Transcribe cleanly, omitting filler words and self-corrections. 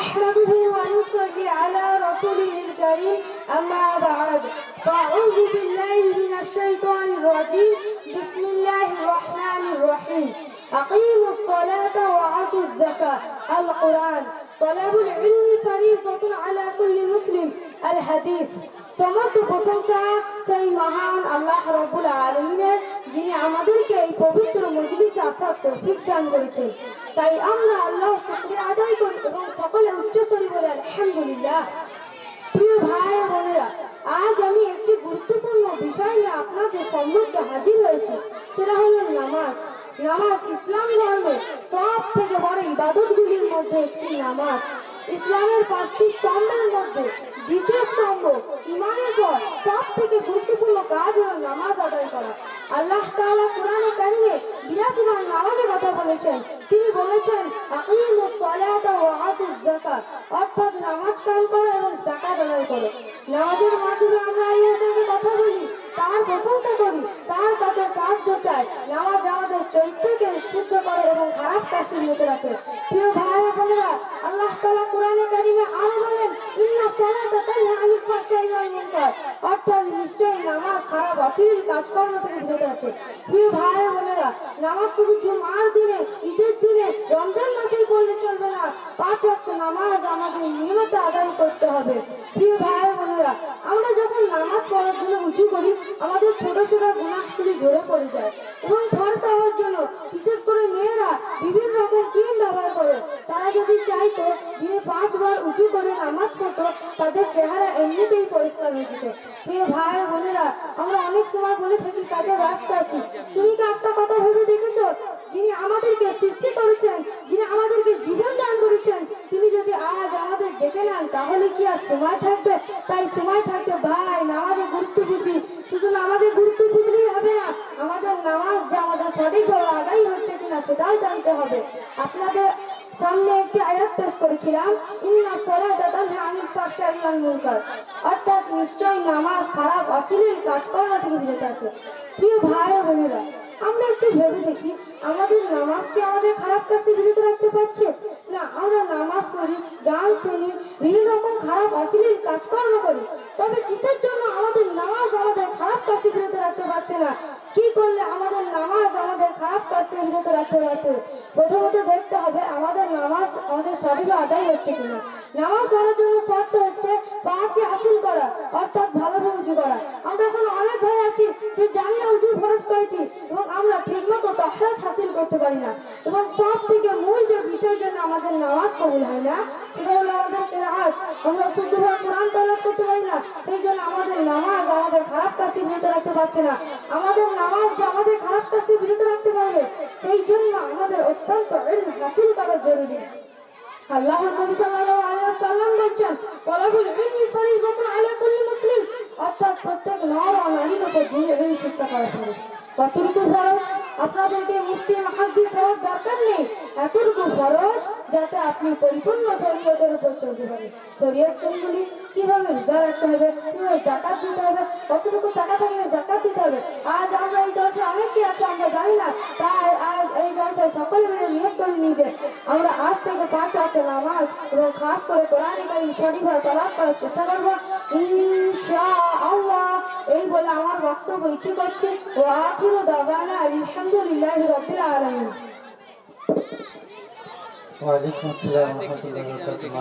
نحمده ونصلي على رسوله الكريم أما بعد فأعوذ بالله من الشيطان الرجيم بسم الله الرحمن الرحيم أقيموا الصلاة وآتوا الزكاة القرآن طلب العلم فريضة على كل مسلم الحديث সমস্ত প্রশংসা সেই মহান আল্লাহ রাব্বুল আলামিনের যিনি আমাদেরকে এই পবিত্র মজলিসে আসার তৌফিক দান করেছেন। তাই আমরা আল্লাহর শুকরিয়া আদায় করি এবং সকলে উচ্চস্বরে বলি আলহামদুলিল্লাহ। প্রিয় ভাই ও বোনেরা, আজ আমি একটি গুরুত্বপূর্ণ বিষয় নিয়ে আপনাদের সম্মুখে হাজির হয়েছি। সেটা হলো নামাজ। নামাজ ইসলাম ধর্মের সব থেকে বড় ইবাদতগুলির মধ্যে একটি নামাজ। ইসলামের ৫টি স্তম্ভের মধ্যে দ্বিতীয় স্তম্ভ ঈমানের পর সব থেকে গুরুত্বপূর্ণ কাজ হলো নামাজ আদায় করা। আল্লাহ তাআলা কোরআনে কারিমে ৮২ বার নামাজের কথা বলেছেন। তিনি বলেছেন আকিমুস সালাতা ওয়া আতুজ যাকাত, অর্থাৎ নামাজ কায়েম করো এবং যাকাত আদায় করো। নামাজের মাধ্যমে আমরা আল্লাহর সঙ্গে কথা বলি, তার প্রশংসা করি, তার কাছে সাহায্য চাই। নামাজ আমাদের চরিত্রকে শুদ্ধ করে এবং খারাপ কাজ থেকে বিরত রাখে। প্রিয় ভাই ও বোনেরা, আল্লাহ তাআলা কোরআনে কারিমে আরো বলেন ইন্নাস সালাতা তানহা আনিল ফাহশাই ওয়াল মুনকার, অর্থাৎ নিশ্চয়ই নামাজ খারাপ অশ্লীল কাজকর্ম থেকে বিরত রাখে। প্রিয় ভাই ও বোনেরা, নামাজ শুধু জুমার দিনে, ঈদের দিনে, রমজান মাসেই পড়লে চলবে না। ৫ ওয়াক্ত নামাজ আমাদের নিয়মিত আদায় করতে হবে। প্রিয় ভাই ও বোনেরা, আমরা যখন নামাজ পড়ার জন্য উঁচু করি আমাদের ছোট ছোট গুনাহগুলি ঝরে পড়ে যায় এবং ফর্সা হওয়ার জন্য বিশেষ করে মেয়েরা বিভিন্ন রকম ক্রিম ব্যবহার করে। তারা যদি চাইতো দিনে ৫ বার উঁচু করে নামাজ পড়তো তাদের চেহারা এমনিতেই পরিষ্কার হয়ে যেত। প্রিয় ভাই ও বোনেরা, আমরা অনেক সময় বলে থাকি কাজের রাস্তা আছে। তুমি কি একটা কথা ভেবে দেখেছো, যিনি আমাদেরকে সৃষ্টি করেছেন, যিনি আমাদেরকে জীবন দান করেছেন, তিনি যদি আজ আমাদের দেখে নেন তাহলে কি আর সময় থাকবে? তাই সময় থাকতে ভাই নামাজের গুরুত্ব বুঝি। শুধু নামাজের গুরুত্ব বুঝলেই হবে না, আমাদের নামাজ যে আমাদের সঠিকভাবে আদায় হচ্ছে কিনা সেটাও জানতে হবে। আপনাদের সামনে একটি আয়াত পেশ করেছিলাম ইন্নাস সালাতা তানহা আনিল ফাহশাই ওয়াল মুনকার, অর্থাৎ নিশ্চয়ই নামাজ খারাপ অশ্লীল কাজকর্ম থেকে বিরত রাখে। প্রিয় ভাই ও বোনেরা, আমরা একটু ভেবে দেখি আমাদের নামাজ কি আমাদের খারাপ কাজ থেকে বিরত রাখতে পারছে? না, আমরা নামাজ পড়ি, গান শুনি, বিভিন্ন রকম খারাপ অশ্লীল কাজকর্ম করি, তবে কিসের জন্য আমাদের নামাজ আমাদের খারাপ কাজ থেকে বিরত রাখতে পারছে না? কি করলে আমাদের নামাজ আমাদের খারাপ কাজ থেকে বিরত রাখতে পারবে? প্রথমত দেখতে হবে আমাদের নামাজ আমাদের সঠিকভাবে আদায় হচ্ছে কিনা। নামাজ পড়ার জন্য শর্ত হচ্ছে পাকে হাসিল করা, অর্থাৎ ভালোভাবে উজু করা। আমরা এখন অনেক ভাই আছি যে জানি না উজু ফরজ কয়টি এবং আমরা ঠিকমতো তাহরাত হাসিল করতে পারি না। এবং সব থেকে মূল যে বিষয়ের জন্য আমাদের নামাজ কবুল হয় না সেটা হলো আমাদের কিরাআত। আমরা শুদ্ধভাবে কোরআন তেলাওয়াত করতে পারি না, সেই জন্য আমাদের নামাজ আমাদের খারাপ কাজ থেকে বিরত রাখতে পারছে না। আমাদের নামাজ যে আমাদের খারাপ কাজ থেকে বিরত রাখতে পারবে সেই জন্য আমাদের অত্যন্ত ইলম হাসিল করা জরুরি। আল্লাহর নবী সাল্লাল্লাহু আলাইহি ওয়াসাল্লাম বলেছেন তালাবুল ইলমি ফরিযাতুন আলা কুল্লি মুসলিম, অর্থাৎ প্রত্যেক নর ও নারীর উপর দিনের ইলম শিক্ষা করা ফরজ। কতটুকু ফরজ? আপনাদেরকে মুফতি মুহাদ্দিস হওয়ার দরকার নেই, এতটুকু ফরজ যাতে আপনি পরিপূর্ণ শরীয়তের উপর চলতে পারেন। শরীয়ত কোনগুলি? কিভাবে রোজা রাখতে হবে, কিভাবে যাকাত দিতে হবে, কতটুকু টাকা থাকলে যাকাত দিতে হবে। আজ আমরা এই জলসায় অনেকে আছে আমরা জানি না, তাই আজ এই জলসায় সকলে মিলে নিয়ত করে নিয়ে যে আমরা আজ থেকে ৫ ওয়াক্ত নামাজ এবং খাস করে কোরআন কারীম সঠিকভাবে তেলাওয়াত করার চেষ্টা করব ইনশাআল্লাহ। এই বলে আমার বক্তব্য ইতি করছি। ওয়া আখিরু দাওয়ানা আলহামদুলিল্লাহি রাব্বিল আলামিন। ওয়া আলাইকুম আসসালাম ওয়া রাহমাতুল্লাহি ওয়া বারাকাতুহু।